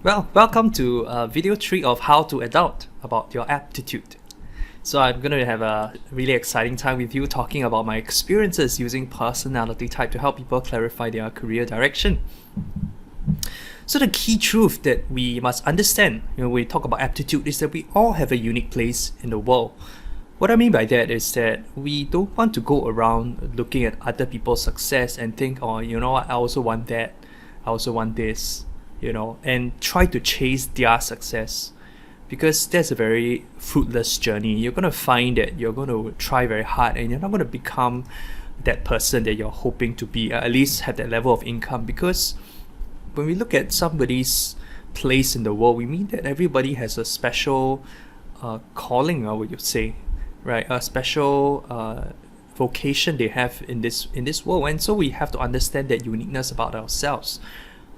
Well, welcome to video 3 of How to Adult about your aptitude. So I'm going to have a really exciting time with you talking about my experiences using personality type to help people clarify their career direction. So the key truth that we must understand when we talk about aptitude is that we all have a unique place in the world. What I mean by that is that we don't want to go around looking at other people's success and think, oh, you know what, I also want that, I also want this, and try to chase their success. Because that's a very fruitless journey. You're going to find that you're going to try very hard and you're not going to become that person that you're hoping to be, at least have that level of income. Because when we look at somebody's place in the world, we mean that everybody has a special calling, I would say, right? A special vocation they have in this world, and so we have to understand that uniqueness about ourselves,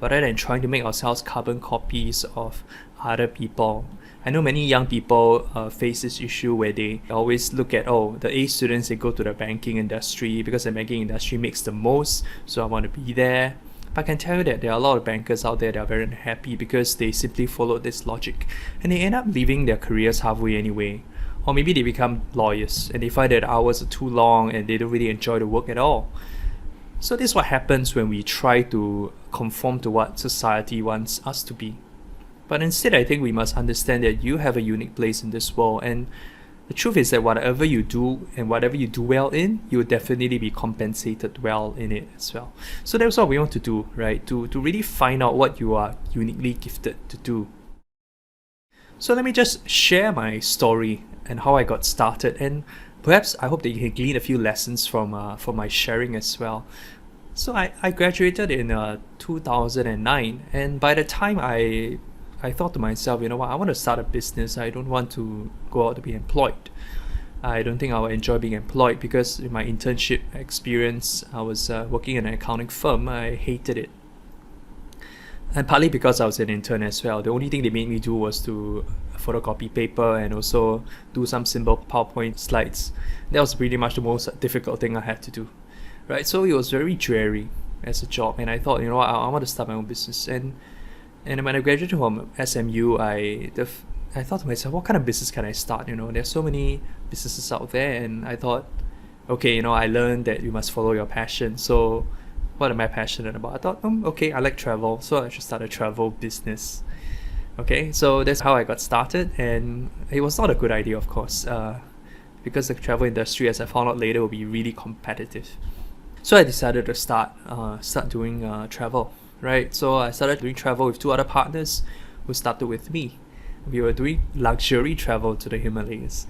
rather than trying to make ourselves carbon copies of other people. I know many young people face this issue where they always look at, the A students, they go to the banking industry because the banking industry makes the most, so I want to be there. But I can tell you that there are a lot of bankers out there that are very unhappy because they simply followed this logic and they end up leaving their careers halfway anyway. Or maybe they become lawyers and they find that hours are too long and they don't really enjoy the work at all. So this is what happens when we try to conform to what society wants us to be. But instead, I think we must understand that you have a unique place in this world, and the truth is that whatever you do and whatever you do well in, you will definitely be compensated well in it as well. So that's what we want to do, right? To really find out what you are uniquely gifted to do. So let me just share my story and how I got started, and perhaps I hope that you can glean a few lessons from my sharing as well. So I graduated in 2009, and by the time I thought to myself, you know what, I want to start a business. I don't want to go out to be employed. I don't think I will enjoy being employed because in my internship experience, I was working in an accounting firm. I hated it. And partly because I was an intern as well. The only thing they made me do was to photocopy paper and also do some simple PowerPoint slides. That was pretty much the most difficult thing I had to do. Right? So it was very dreary as a job. And I thought, you know what, I want to start my own business. And when I graduated from SMU, I thought to myself, what kind of business can I start? There's so many businesses out there, and I thought, okay, I learned that you must follow your passion. So what am I passionate about? I thought, okay, I like travel, so I should start a travel business. Okay, so that's how I got started, and it was not a good idea, of course, because the travel industry, as I found out later, will be really competitive. So I decided to start doing travel. Right, so I started doing travel with two other partners who started with me. We were doing luxury travel to the Himalayas.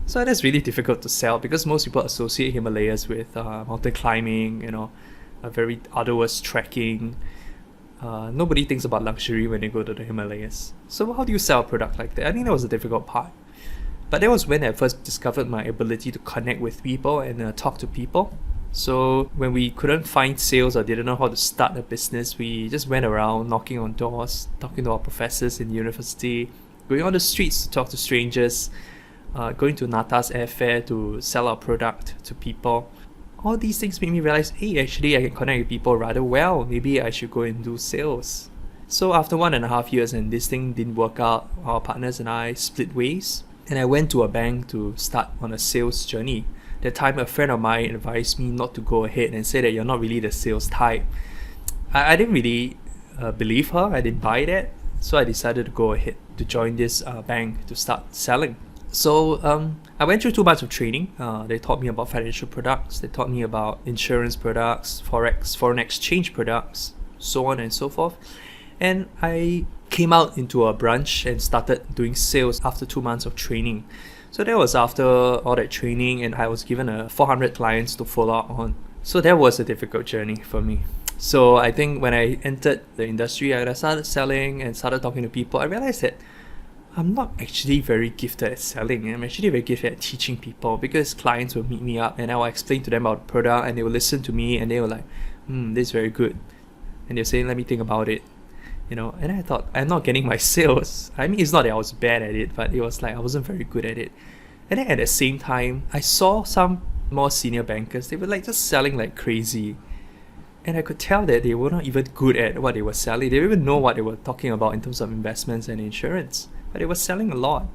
So that's really difficult to sell because most people associate Himalayas with mountain climbing, a very arduous trekking. Nobody thinks about luxury when they go to the Himalayas. So how do you sell a product like that? I think that was the difficult part. But that was when I first discovered my ability to connect with people and talk to people. So when we couldn't find sales or didn't know how to start a business, we just went around knocking on doors, talking to our professors in university, going on the streets to talk to strangers, going to Nata's airfare to sell our product to people. All these things made me realize, hey, actually I can connect with people rather well. Maybe I should go and do sales. So after 1.5 years and this thing didn't work out, our partners and I split ways. And I went to a bank to start on a sales journey. That time a friend of mine advised me not to go ahead and say that you're not really the sales type. I didn't really believe her. I didn't buy that. So I decided to go ahead to join this bank to start selling. So I went through 2 months of training. They taught me about financial products. They taught me about insurance products, forex, foreign exchange products, so on and so forth. And I came out into a branch and started doing sales after 2 months of training. So that was after all that training, and I was given 400 clients to follow up on. So that was a difficult journey for me. So I think when I entered the industry, I started selling and started talking to people, I realized that I'm not actually very gifted at selling. I'm actually very gifted at teaching people because clients will meet me up and I will explain to them about the product and they will listen to me and they were like, this is very good. And they'll say, let me think about it. And I thought, I'm not getting my sales. I mean, it's not that I was bad at it, but it was like I wasn't very good at it. And then at the same time, I saw some more senior bankers, they were like just selling like crazy. And I could tell that they were not even good at what they were selling. They didn't even know what they were talking about in terms of investments and insurance. But they were selling a lot.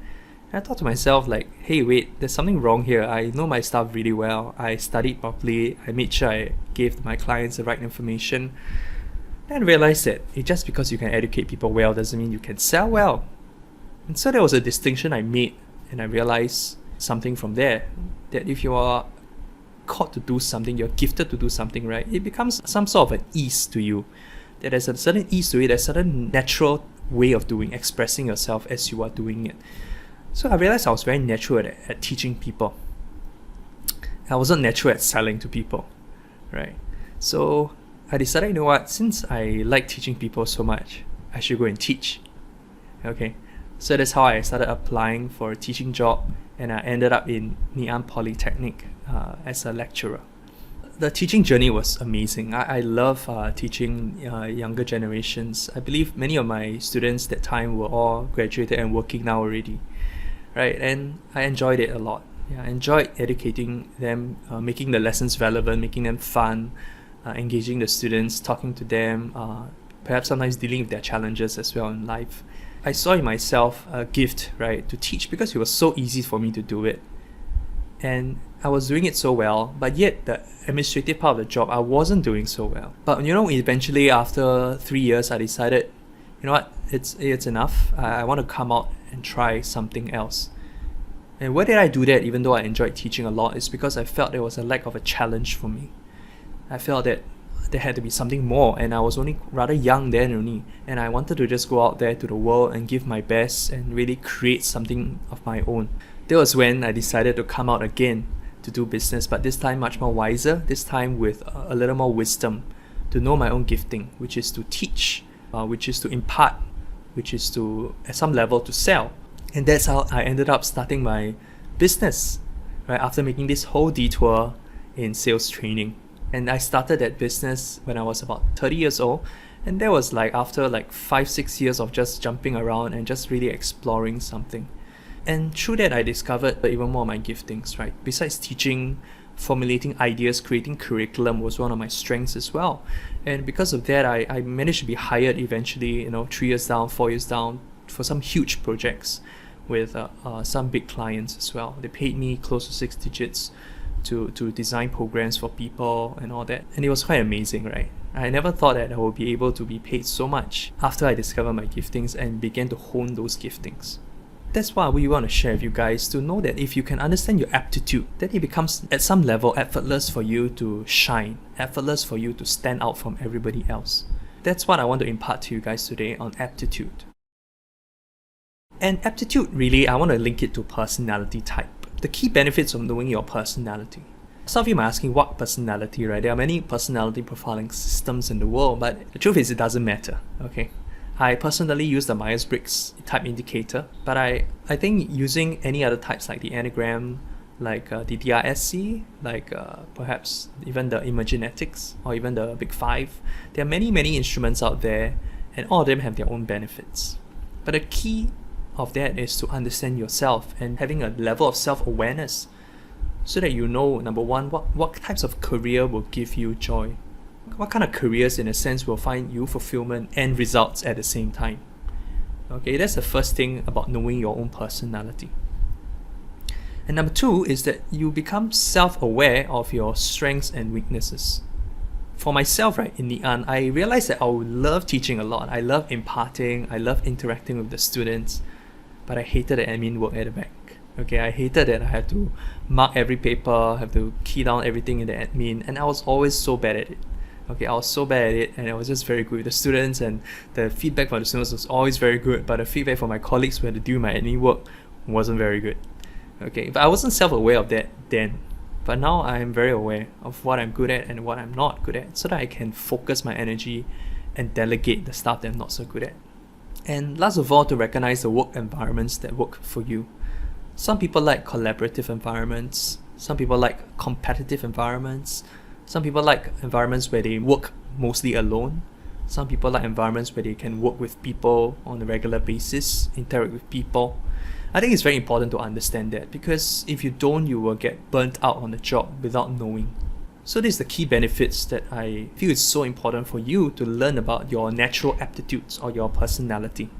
And I thought to myself, like, hey, wait, there's something wrong here. I know my stuff really well. I studied properly. I made sure I gave my clients the right information. And I realized that just because you can educate people well doesn't mean you can sell well. And so there was a distinction I made, and I realized something from there, that if you are called to do something, you're gifted to do something, right, it becomes some sort of an ease to you. That there's a certain ease to it, there's a certain natural way of doing, expressing yourself as you are doing it. So I realized I was very natural at teaching people. I wasn't natural at selling to people, right? So I decided, you know what, since I like teaching people so much, I should go and teach. Okay, so that's how I started applying for a teaching job, and I ended up in Ngee Polytechnic as a lecturer. The teaching journey was amazing. I love teaching younger generations. I believe many of my students that time were all graduated and working now already, right? And I enjoyed it a lot. Yeah, I enjoyed educating them, making the lessons relevant, making them fun, engaging the students, talking to them, perhaps sometimes dealing with their challenges as well in life. I saw in myself a gift, right, to teach, because it was so easy for me to do it. And I was doing it so well, but yet the administrative part of the job, I wasn't doing so well. But eventually after 3 years, I decided, you know what, it's enough. I want to come out and try something else. And why did I do that, even though I enjoyed teaching a lot? Is because I felt there was a lack of a challenge for me. I felt that there had to be something more, and I was only rather young then only, and I wanted to just go out there to the world and give my best and really create something of my own. That was when I decided to come out again to do business, but this time much more wiser, this time with a little more wisdom, to know my own gifting, which is to teach, which is to impart, which is to, at some level, to sell. And that's how I ended up starting my business, right, after making this whole detour in sales training. And I started that business when I was about 30 years old, and that was like after 5-6 years of just jumping around and just really exploring something. And through that, I discovered even more of my giftings, right? Besides teaching, formulating ideas, creating curriculum was one of my strengths as well. And because of that, I managed to be hired eventually, 3 years down, 4 years down, for some huge projects with some big clients as well. They paid me close to 6 digits to design programs for people and all that. And it was quite amazing, right? I never thought that I would be able to be paid so much after I discovered my giftings and began to hone those giftings. That's why we want to share with you guys, to know that if you can understand your aptitude, then it becomes at some level effortless for you to shine, effortless for you to stand out from everybody else. That's what I want to impart to you guys today on aptitude. And aptitude, really, I want to link it to personality type. The key benefits of knowing your personality. Some of you might be asking, what personality, right? There are many personality profiling systems in the world, but the truth is it doesn't matter, okay? I personally use the Myers-Briggs type indicator, but I think using any other types like the Enneagram, like the DRSC, like perhaps even the Imagenetics, or even the Big Five, there are many instruments out there, and all of them have their own benefits. But the key of that is to understand yourself and having a level of self-awareness, so that you know, number one, what types of career will give you joy. What kind of careers, in a sense, will find you fulfillment and results at the same time. Okay, that's the first thing about knowing your own personality. And number two is that you become self-aware of your strengths and weaknesses. For myself, right, in the end, I realized that I would love teaching a lot. I love imparting, I love interacting with the students, but I hated the admin work at the back. Okay, I hated that I had to mark every paper, have to key down everything in the admin, and I was always so bad at it. Okay, I was so bad at it, and I was just very good with the students, and the feedback from the students was always very good, but the feedback from my colleagues who had to do my admin work wasn't very good. Okay, but I wasn't self-aware of that then. But now I am very aware of what I'm good at and what I'm not good at, so that I can focus my energy and delegate the stuff that I'm not so good at. And last of all, to recognize the work environments that work for you. Some people like collaborative environments, some people like competitive environments, some people like environments where they work mostly alone. Some people like environments where they can work with people on a regular basis, interact with people. I think it's very important to understand that, because if you don't, you will get burnt out on the job without knowing. So these are the key benefits that I feel is so important for you to learn about your natural aptitudes or your personality.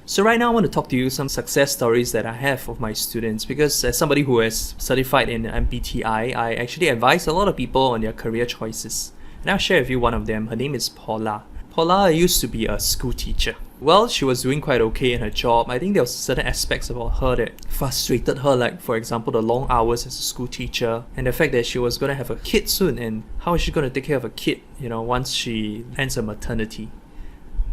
So right now I want to talk to you some success stories that I have of my students, because as somebody who is certified in MBTI, I actually advise a lot of people on their career choices. And I'll share with you one of them. Her name is Paula. Paula used to be a school teacher. Well, she was doing quite okay in her job. I think there was certain aspects about her that frustrated her, like for example the long hours as a school teacher and the fact that she was going to have a kid soon, and how is she going to take care of a kid, once she ends her maternity.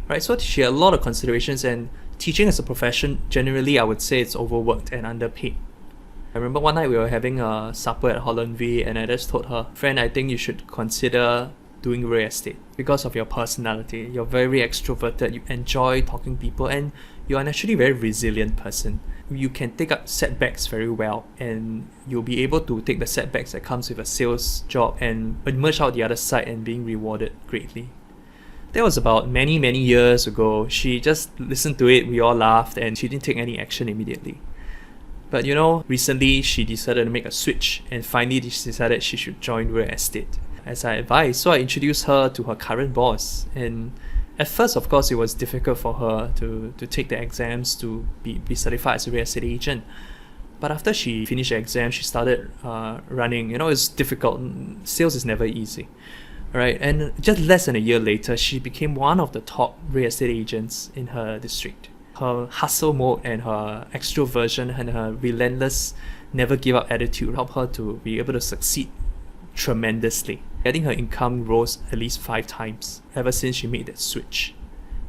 Right, so she had a lot of considerations, and teaching as a profession, generally I would say it's overworked and underpaid. I remember one night we were having a supper at Holland V, and I just told her, "Friend, I think you should consider doing real estate because of your personality. You're very extroverted, you enjoy talking to people, and you're an actually very resilient person. You can take up setbacks very well, and you'll be able to take the setbacks that comes with a sales job and emerge out the other side and being rewarded greatly." That was about many years ago. She just listened to it, we all laughed, and she didn't take any action immediately. But recently she decided to make a switch, and finally she decided she should join real estate, as I advised. So I introduced her to her current boss, and at first of course it was difficult for her to take the exams to be certified as a real estate agent. But after she finished the exam, she started running. It's difficult. Sales is never easy. Right, and just less than a year later, she became one of the top real estate agents in her district. Her hustle mode and her extroversion and her relentless, never give up attitude helped her to be able to succeed tremendously. I think her income rose at least 5 times ever since she made that switch.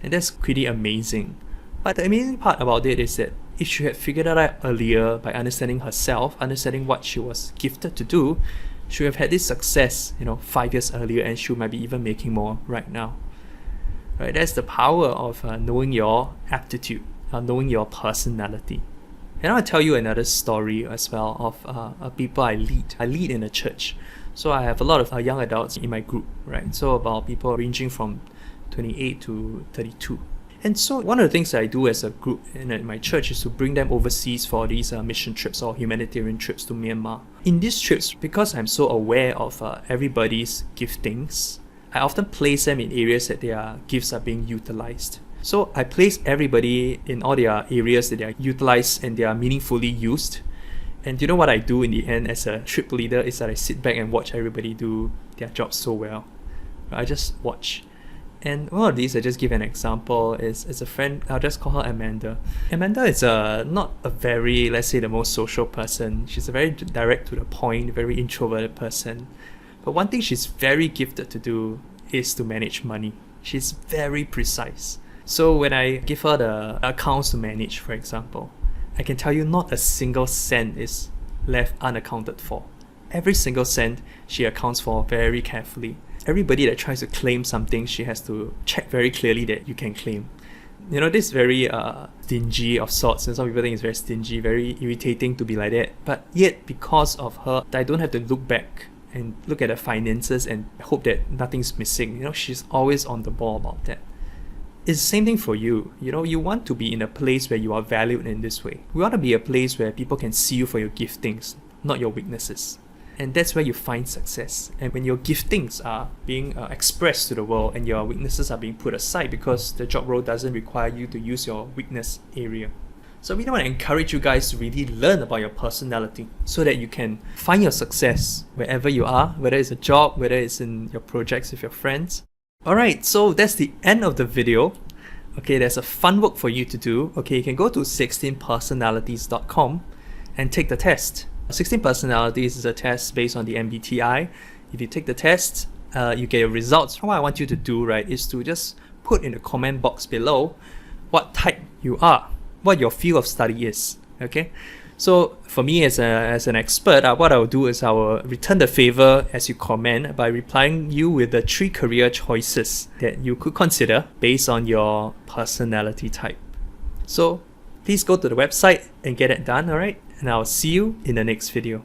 And that's pretty amazing. But the amazing part about it is that if she had figured it out earlier by understanding herself, understanding what she was gifted to do, she would have had this success, 5 years earlier, and she might be even making more right now. Right, that's the power of knowing your aptitude, knowing your personality. And I'll tell you another story as well of people I lead. I lead in a church, so I have a lot of young adults in my group, right? So about people ranging from 28 to 32. And so one of the things that I do as a group in my church is to bring them overseas for these mission trips or humanitarian trips to Myanmar. In these trips, because I'm so aware of everybody's giftings, I often place them in areas that their gifts are being utilized. So I place everybody in all their areas that they are utilized and they are meaningfully used. And you know what I do in the end as a trip leader is that I sit back and watch everybody do their job so well. I just watch. And one of these, I just give an example, is a friend. I'll just call her Amanda. Amanda is not a very, let's say, the most social person. She's a very direct to the point, very introverted person. But one thing she's very gifted to do is to manage money. She's very precise. So when I give her the accounts to manage, for example, I can tell you not a single cent is left unaccounted for. Every single cent she accounts for very carefully. Everybody that tries to claim something, she has to check very clearly that you can claim. This is very stingy of sorts, and some people think it's very stingy, very irritating to be like that. But yet, because of her, I don't have to look back and look at the finances and hope that nothing's missing. She's always on the ball about that. It's the same thing for you. You want to be in a place where you are valued in this way. We want to be a place where people can see you for your giftings, not your weaknesses. And that's where you find success. And when your giftings are being expressed to the world and your weaknesses are being put aside because the job role doesn't require you to use your weakness area. So we want to encourage you guys to really learn about your personality so that you can find your success wherever you are, whether it's a job, whether it's in your projects with your friends. Alright, so that's the end of the video. Okay, there's a fun work for you to do. Okay, you can go to 16personalities.com and take the test. 16 personalities is a test based on the MBTI. If you take the test, you get your results. What I want you to do, right, is to just put in the comment box below what type you are, what your field of study is. Okay, so for me as an expert, what I will do is I will return the favor as you comment by replying you with the 3 career choices that you could consider based on your personality type. So please go to the website and get it done, alright? And I'll see you in the next video.